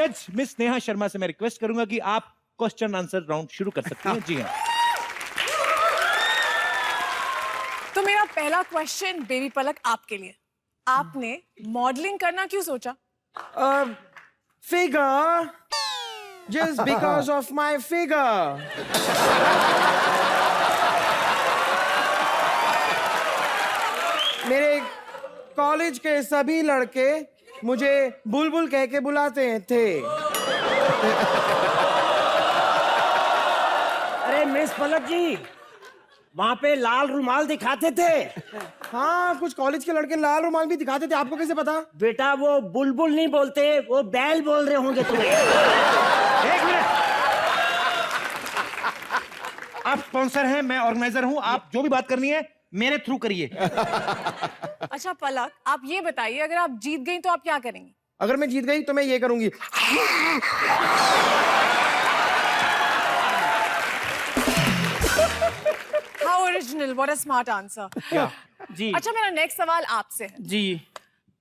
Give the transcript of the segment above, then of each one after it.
जज मिस नेहा शर्मा से मैं रिक्वेस्ट करूंगा कि आप क्वेश्चन आंसर राउंड शुरू कर सकती हैं। जी हाँ। तो मेरा पहला क्वेश्चन बेबी पलक आपके लिए, आपने मॉडलिंग करना क्यों सोचा? Figure, just because of my figure. मेरे कॉलेज के सभी लड़के मुझे बुलबुल कह के बुलाते थे। अरे मिस पलक जी, वहाँ पे लाल रुमाल दिखाते थे। हाँ, कुछ कॉलेज के लड़के लाल रुमाल भी दिखाते थे, आपको कैसे पता? बेटा वो बुलबुल नहीं बोलते, वो बैल बोल रहे होंगे तुम्हें। एक मिनट, आप स्पॉन्सर हैं, मैं ऑर्गेनाइजर हूं, आप जो भी बात करनी है मेरे थ्रू करिए। अच्छा पलक, आप ये बताइए, अगर आप जीत गई तो आप क्या करेंगी? अगर मैं जीत गई तो मैं ये करूंगी। How original, what a smart answer. जी अच्छा, मेरा नेक्स्ट सवाल आपसे है। जी,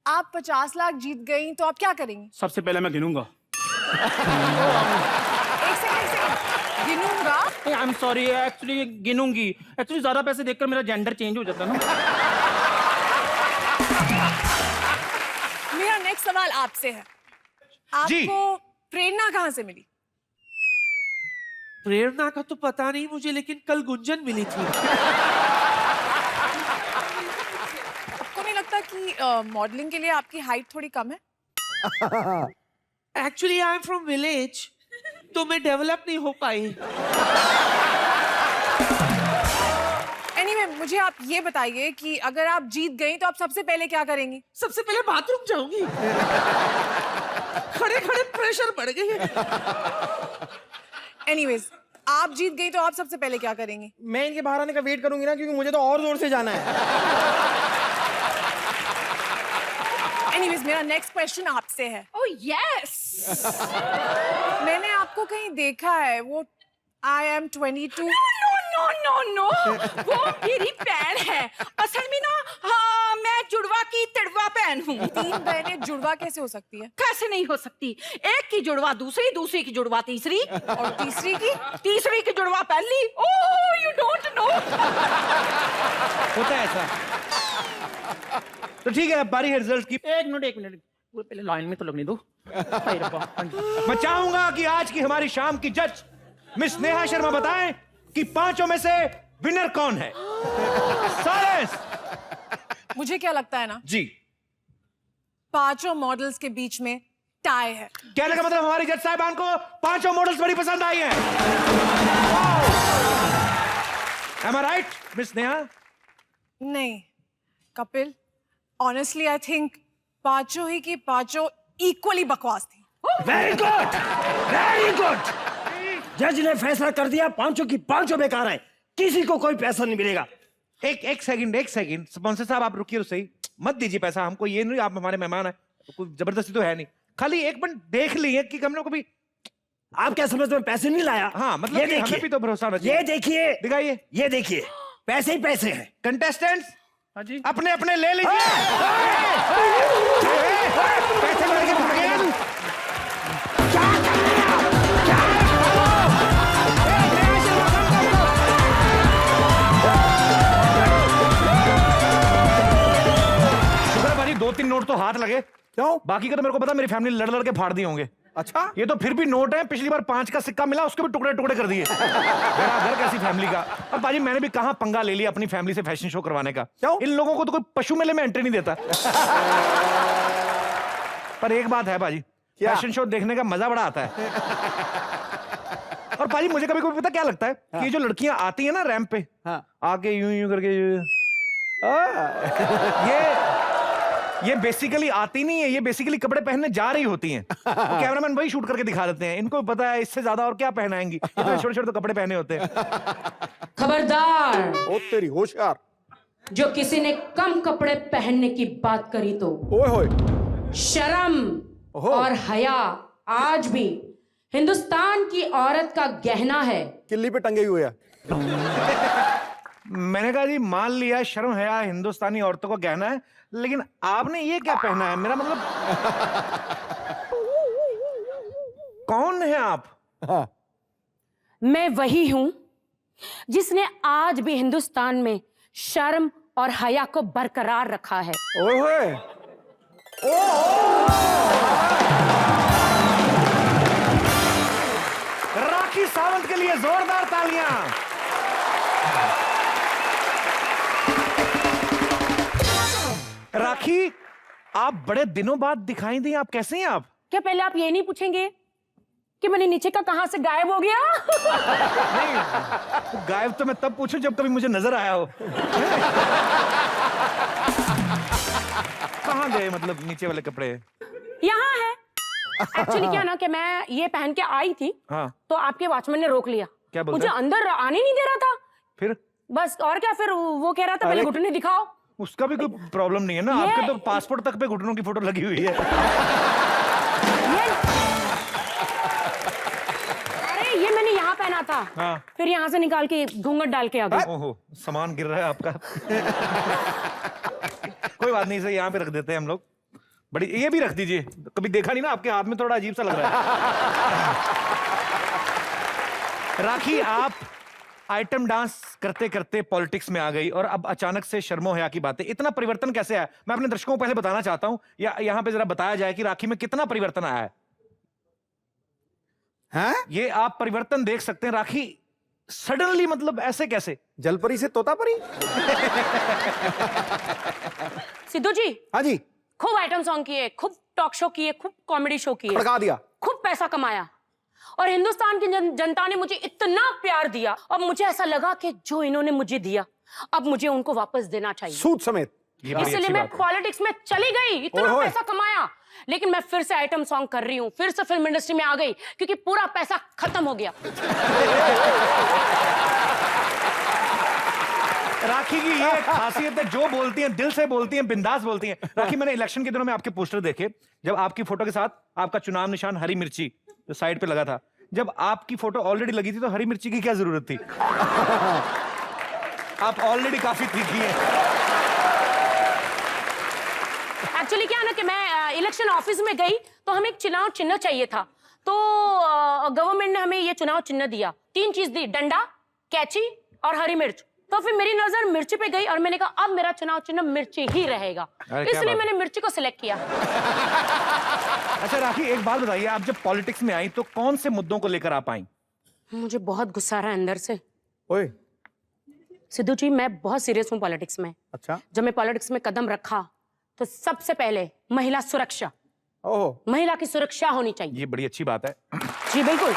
आप 50 लाख जीत गई तो आप क्या करेंगी? सबसे पहले मैं गिनूंगा। एक सेकंड, गिनूंगा। आई एम सॉरी, एक्चुअली गिनूंगी। एक्चुअली ज्यादा पैसे देखकर मेरा जेंडर चेंज हो जाता है ना। मेरा नेक्स्ट सवाल आपसे है, आपको प्रेरणा कहाँ से मिली? प्रेरणा का तो पता नहीं मुझे, लेकिन कल गुंजन मिली थी। आपको नहीं लगता कि मॉडलिंग के लिए आपकी हाइट थोड़ी कम है? Actually I am from village, तो मैं डेवलप नहीं हो पाई। एनीवे, मुझे आप ये बताइए कि अगर आप जीत गई तो आप सबसे पहले क्या करेंगी? सबसे पहले बाथरूम जाऊंगी। खड़े खड़े प्रेशर बढ़ गई है। एनीवेज, आप जीत गई तो आप सबसे पहले क्या करेंगी? मैं इनके बाहर आने का वेट करूंगी ना, क्योंकि मुझे तो और जोर से जाना है। एनीवेज, मेरा नेक्स्ट क्वेश्चन आपसे है। ओह यस, मैंने आपको कहीं देखा है, वो I am 22। नो, वो मेरी बहन है। असल में ना, हाँ, मैं जुड़वा की तिड़वा बहन हूँ। 3 बहनें जुड़वा कैसे हो सकती है? कैसे नहीं हो सकती? एक की जुड़वा दूसरी, दूसरी की जुड़वा तीसरी, और तीसरी की जुड़वा पहली। ओह, यू डोंट नो। होता है ऐसा। तो ठीक है, अब बारी है रिजल्ट की। एक मिनट, वो पहले लाइन में तो लगने दो। हाय रब्बा। मैं चाहूंगा कि आज की हमारी शाम की जज मिस नेहा शर्मा बताएं कि 5 में से विनर कौन है। साइलेंस। मुझे क्या लगता है ना जी, 5 मॉडल्स के बीच में टाई है। कहने का मतलब हमारी जज साहिबान को 5 मॉडल्स बड़ी पसंद आई हैं। Am I right, miss Neha? नहीं कपिल, ऑनेस्टली आई थिंक 5 ही की 5 इक्वली बकवास थी। Very good, very good. जज ने फैसला कर दिया, 5 की 5 बेकार है, किसी को कोई पैसा नहीं मिलेगा। एक सेकंड स्पॉन्सर साहब, आप रुकिए तो सही, मत दीजिए पैसा हमको, ये नहीं, आप हमारे मेहमान हैं, तो कोई जबरदस्ती तो है नहीं, खाली एक मिनट देख लीजिए कि हम लोग को भी। आप क्या समझते हैं पैसे नहीं लाया? हाँ, मतलब ये कि हमें भी तो भरोसा होना चाहिए। ये देखिए, दिखाइए, ये देखिए, पैसे ही पैसे हैं। कंटेस्टेंट्स हाँ जी, अपने अपने ले लीजिए। पैसे लेके भागे। क्या कर रहे हैं आप? क्या? शुक्र भाई 2-3 नोट तो हाथ लगे। क्यों? बाकी का तो मेरे को पता, मेरी फैमिली लड़ लड़ के फाड़ दिए होंगे। अच्छा, ये तो फिर भी नोट है, पिछली बार 5 का सिक्का मिला, उसके भी टुकड़े टुकड़े कर दिए। मेरा घर कैसी फैमिली का। अब बाजी मैंने भी कहां पंगा ले लिया अपनी फैमिली से फैशन शो करवाने का। क्यों? इन लोगों को तो कोई पशु मेले में एंट्री नहीं देता। पर एक बात है बाजी, फैशन शो देखने का मजा बड़ा आता है। और बाजी मुझे कभी कभी पता क्या लगता है कि ये जो लड़कियां आती है ना रैंप पे, आके यूं यूं करके, ये बेसिकली आती नहीं है, ये बेसिकली कपड़े पहनने जा रही होती हैं। कैमरामैन वही शूट करके दिखा देते हैं, इनको पता है इससे ज्यादा और क्या पहनाएंगी, इतने छोटे छोटे तो कपड़े पहने होते हैं। खबरदार, ओ तेरी होशियार। जो किसी ने कम कपड़े पहनने की बात करी तो ओए होए, शर्म और हया आज भी हिंदुस्तान की औरत का गहना है। किल्ली पे टंगे हुए है। मैंने कहा जी मान लिया शर्म हया हिंदुस्तानी औरतों का गहना है, लेकिन आपने ये क्या पहना है? मेरा मतलब कौन है आप? हाँ। मैं वही हूं जिसने आज भी हिंदुस्तान में शर्म और हया को बरकरार रखा है। ओए राखी सावंत के लिए जोरदार तालियां। राखी, आप बड़े दिनों बाद दिखाई दी, आप कैसे हैं आप? क्या पहले आप ये नहीं पूछेंगे कि मैंने नीचे का कहां से गायब हो गया? नहीं, गायब तो मैं तब पूछूं जब कभी मुझे नजर आया हो। कहाँ गए मतलब नीचे वाले कपड़े? यहाँ है। एक्चुअली क्या ना कि मैं ये पहन के आई थी, हाँ। तो आपके वॉचमैन ने रोक लिया। क्या बोल मुझे रहे? अंदर आने नहीं दे रहा था। फिर बस और क्या, फिर वो कह रहा था पहले घुटने दिखाओ। उसका भी कोई प्रॉब्लम नहीं है ना, आपके तो पासपोर्ट तक पे घुटनों की फोटो लगी हुई है। अरे ये मैंने यहाँ पहना था, हाँ। फिर यहाँ से निकाल के घूंघट डाल के आ गई। ओहो, सामान गिर रहा है आपका। कोई बात नहीं, इसे यहाँ पे रख देते हैं हम लोग। बड़ी, ये भी रख दीजिए, कभी देखा नहीं ना, आपके हाथ में थोड़ा अजीब सा लग रहा है। राखी, आप आइटम डांस करते करते पॉलिटिक्स में आ गई और अब अचानक से शर्मो हया की बातें, इतना परिवर्तन कैसे आया? मैं अपने दर्शकों को पहले बताना चाहता हूं, या यहाँ पे जरा बताया जाए कि राखी में कितना परिवर्तन आया है। हैं? ये आप परिवर्तन देख सकते हैं। राखी सडनली, मतलब ऐसे कैसे? जलपरी से तोतापरी। सिद्धू जी, हाँ जी, खूब आइटम सॉन्ग किए, खूब टॉक शो किए, खूब कॉमेडी शो किए, भड़का दिया। खूब पैसा कमाया और हिंदुस्तान की जनता ने मुझे इतना प्यार दिया और मुझे ऐसा लगा कि जो इन्होंने मुझे दिया अब मुझे उनको वापस देना चाहिए। सूद समेत। ये बड़ी इसलिए अच्छी मैं बात है। पॉलिटिक्स में चली गई, इतना ओए। पैसा कमाया, लेकिन मैं फिर से आइटम सॉन्ग कर रही हूँ, फिर से फिल्म इंडस्ट्री में आ गई क्योंकि पूरा पैसा खत्म हो गया। राखी की ये एक खासियत है, जो बोलती हैं दिल से बोलती हैं, बिंदास बोलती हैं। राखी, मैंने इलेक्शन के दिनों में आपके पोस्टर देखे, जब आपकी फोटो के साथ आपका चुनाव निशान हरी मिर्ची जो साइड पे लगा था, जब आपकी फोटो ऑलरेडी लगी थी तो हरी मिर्ची की क्या जरूरत थी? आप ऑलरेडी काफी तीखी हैं। एक्चुअली क्या है ना कि मैं इलेक्शन ऑफिस में गई तो हमें एक चुनाव चिन्ह चाहिए था, तो गवर्नमेंट ने हमें ये चुनाव चिन्ह दिया, 3 चीज दी, डंडा, कैची और हरी मिर्च। तो फिर मेरी नजर मिर्ची पे गई और मैंने कहा अब मेरा चुनाव चिन्ह मिर्ची ही रहेगा, इसलिए मैंने मिर्ची को सिलेक्ट किया। अच्छा राखी, एक बात बताइए, आप जब पॉलिटिक्स में आई तो कौन से मुद्दों को लेकर आप आई? मुझे बहुत गुस्सा आ रहा है अंदर से। ओए, सिद्धू जी, मैं बहुत सीरियस हूँ पॉलिटिक्स में। अच्छा। जब मैं पॉलिटिक्स में कदम रखा तो सबसे पहले महिला सुरक्षा, ओहो, महिला की सुरक्षा होनी चाहिए। ये बड़ी अच्छी बात है। जी बिल्कुल,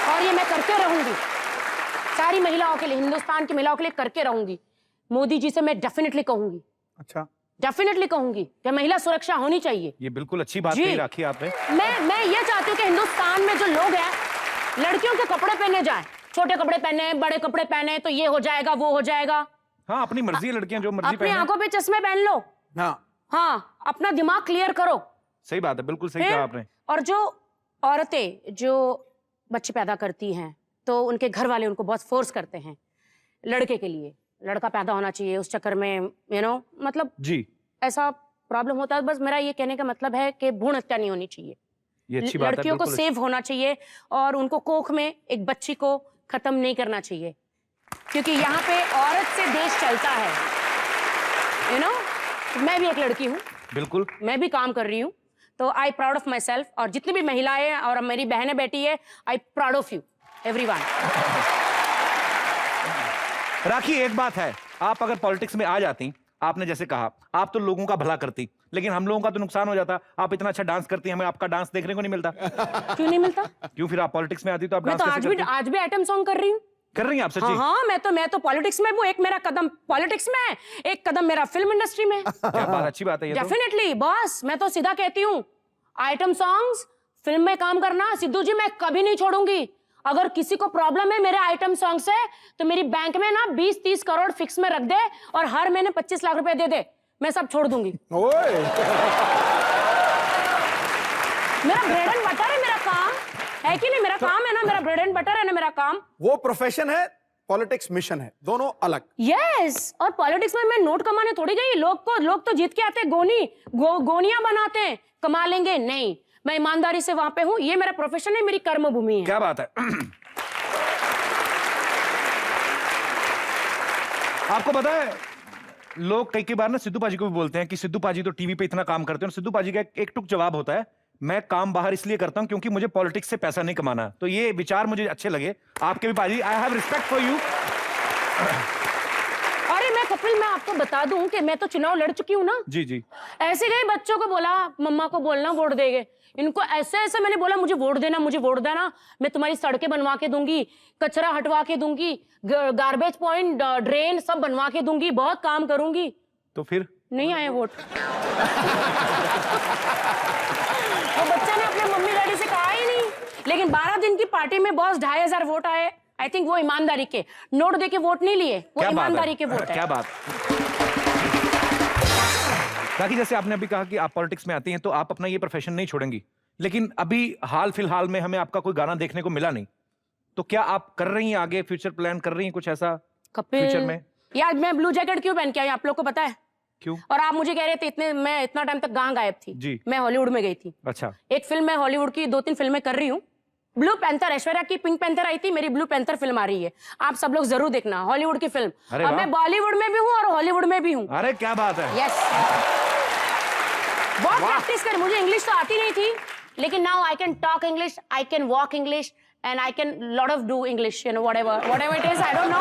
और ये मैं करते रहूंगी, सारी महिलाओं के लिए, हिंदुस्तान की महिलाओं के लिए करके रहूंगी। मोदी जी से मैं डेफिनेटली कहूंगी, अच्छा, डेफिनेटली कहूंगी कि महिला सुरक्षा होनी चाहिए। ये बिल्कुल अच्छी बात जी। कही राखी आपने। मैं ये चाहती हूँ कि हिंदुस्तान में जो लोग हैं, लड़कियों के कपड़े पहने जाएं, छोटे कपड़े पहने, बड़े कपड़े पहने, तो ये हो जाएगा, वो हो जाएगा। हाँ, अपनी मर्जी है, लड़कियां जो मर्जी अपनी पहने। आंखों पे चश्मे पहन लो, हाँ, अपना दिमाग क्लियर करो। सही बात है, बिल्कुल सही फिर, कहा आपने। और जो औरतें जो बच्चे पैदा करती हैं तो उनके घर वाले उनको बहुत फोर्स करते हैं लड़के के लिए, लड़का पैदा होना चाहिए, उस चक्कर में मतलब जी, ऐसा प्रॉब्लम होता है। बस मेरा ये कहने का मतलब है कि भ्रूण हत्या नहीं होनी चाहिए, ये अच्छी बात है। लड़कियों को बिल्कुल सेव होना चाहिए और उनको कोख में एक बच्ची को खत्म नहीं करना चाहिए, क्योंकि यहाँ पे औरत से देश चलता है। मैं भी एक लड़की हूँ, बिल्कुल, मैं भी काम कर रही हूँ, तो आई प्राउड ऑफ माई सेल्फ, और जितनी भी महिलाएं हैं और मेरी बहनें बेटी है, I proud of you everyone. Rakhi, एक बात है, आप अगर पॉलिटिक्स में आ जाती, आपने जैसे कहा, आप तो लोगों का भला करती, लेकिन हम लोगों का तो नुकसान हो जाता। आप इतना अच्छा डांस करती, हमें आपका डांस देखने को नहीं मिलता। क्यों नहीं मिलता? क्यों? फिर आप पॉलिटिक्स में आती तो आप मैं डांस तो कैसे करती? आज भी आइटम सॉन्ग कर रही हूँ। कर रही हैं आप सच्ची? हाँ, हाँ, मैं तो पॉलिटिक्स में हूँ। एक मेरा कदम पॉलिटिक्स में है, एक कदम मेरा फिल्म इंडस्ट्री में। क्या बात, अच्छी बात है ये तो। डेफिनेटली बॉस, मैं तो सीधा कहती हूँ, आइटम सॉन्ग्स, फिल्म में काम करना, सिद्धू जी मैं कभी नहीं छोड़ूंगी। अगर किसी को प्रॉब्लम है मेरे आइटम सॉन्ग से, तो मेरी बैंक में ना 20-30 करोड़ फिक्स में रख दे और हर महीने 25 लाख रुपए दे दे, मैं सब छोड़ दूंगी। ओए, मेरा ब्रेड एंड बटर है, मेरा काम है कि नहीं? मेरा काम है ना, मेरा ब्रेड एंड बटर है ना मेरा काम। वो प्रोफेशन है, पॉलिटिक्स मिशन है, दोनों अलग। यस, और पॉलिटिक्स में मैं नोट कमाने थोड़ी गई। लोग तो जीत के आते हैं, गोनियां बनाते हैं, कमा लेंगे नहीं। मैं ईमानदारी से वहां पे हूँ। ये मेरा प्रोफेशन है, मेरी कर्म भूमि है। क्या बात है। आपको पता है, लोग कई बार ना सिद्धू पाजी को भी बोलते हैं कि सिद्धू पाजी तो टीवी पे इतना काम करते हैं, और सिद्धू पाजी का एक टुक जवाब होता है, मैं काम बाहर इसलिए करता हूं क्योंकि मुझे पॉलिटिक्स से पैसा नहीं कमाना। तो ये विचार मुझे अच्छे लगे आपके भी पाजी। I have respect for you. अरे मैं कपिल, मैं आपको बता दूं कि मैं तो चुनाव लड़ चुकी हूँ ना। जी जी। ऐसे गए बच्चों को बोला, मम्मा को बोलना वोट देंगे। इनको ऐसे ऐसे मैंने बोला, मुझे वोट देना, मुझे वोट देना, मैं तुम्हारी सड़कें बनवा के दूंगी, कचरा हटवा के दूंगी, गार्बेज पॉइंट, ड्रेन सब बनवा के दूंगी, बहुत काम करूंगी। तो फिर नहीं आए वोट। वो बच्चा ने अपने मम्मी डैडी से कहा ही नहीं, लेकिन 12 दिन की पार्टी में बॉस 2500 वोट आए। आई थिंक वो ईमानदारी के, नोट दे के वोट नहीं लिए, वो ईमानदारी के वोट है। क्या बात। बाकी जैसे आपने अभी कहा कि आप पॉलिटिक्स में आती हैं तो आप अपना ये प्रोफेशन नहीं छोड़ेंगी, लेकिन अभी हाल फिलहाल में हमें आपका कोई गाना देखने को मिला नहीं, तो क्या आप कर रही हैं आगे, फ्यूचर प्लान कर रही हैं कुछ ऐसा फ्यूचर में? यार मैं ब्लू जैकेट क्यों पहन के आई, आप लोग को पता है? क्यों? और आप मुझे कह रहे थे मैं इतना टाइम तक कहाँ गायब थी? जी। मैं हॉलीवुड में गई थी। अच्छा। एक फिल्म, मैं हॉलीवुड की 2-3 फिल्में कर रही हूँ। ब्लू पैंथर, ऐश्वर्या की पिंक पैंथर आई थी, मेरी ब्लू पैंथर फिल्म आ रही है, आप सब लोग जरूर देखना, हॉलीवुड की फिल्म। अरे और मैं बॉलीवुड में भी हूँ और हॉलीवुड में भी हूँ। अरे क्या बात है। यस, बहुत प्रैक्टिस कर, मुझे इंग्लिश तो आती नहीं थी, लेकिन now I can talk English, I can walk English, and I can lot of do English, you know, whatever it is, I don't know.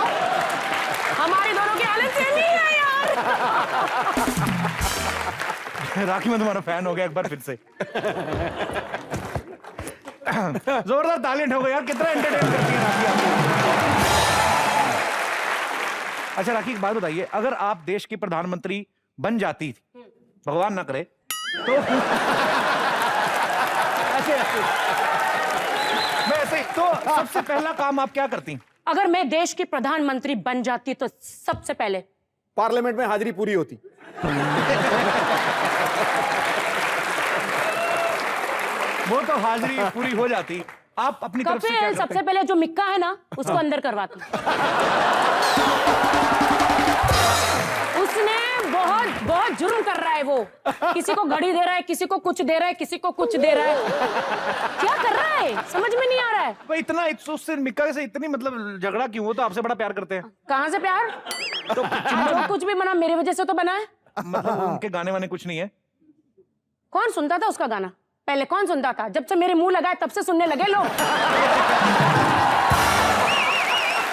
हमारे दोनों की हालत सेम ही है यार। राखी, मैं तुम्हारा फैन हो गया एक बार फिर से। जोरदार टैलेंट हो गया यार, कितना एंटरटेन करती है राखी आपको। अच्छा राखी, एक बात बताइए, अगर आप देश की प्रधानमंत्री बन जाती, भगवान ना करे, तो ऐसे तो सबसे पहला काम आप क्या करती? अगर मैं देश की प्रधानमंत्री बन जाती तो सबसे पहले पार्लियामेंट में हाजिरी पूरी होती। वो तो हाजिरी पूरी हो जाती, आप अपनी तरफ से क्या करते? सबसे पहले जो मिक्का है ना, उसको अंदर करवाती। उसने बहुत जुर्म कर रहा है वो, किसी को घड़ी दे रहा है, किसी को कुछ दे रहा है, किसी को कुछ दे रहा है, क्या कर रहा है समझ में नहीं आ रहा है। भाई इतना उससे मिक्का से इतनी मतलब झगड़ा क्यों? वो तो आपसे बड़ा प्यार करते हैं। कहाँ से प्यार? तो जो कुछ भी बना मेरी वजह से तो बना है। मतलब उनके गाने वाने कुछ नहीं है? कौन सुनता था उसका गाना? पहले कौन सुनता था? जब से मेरे मुंह लगा है तब से सुनने लगे लोग।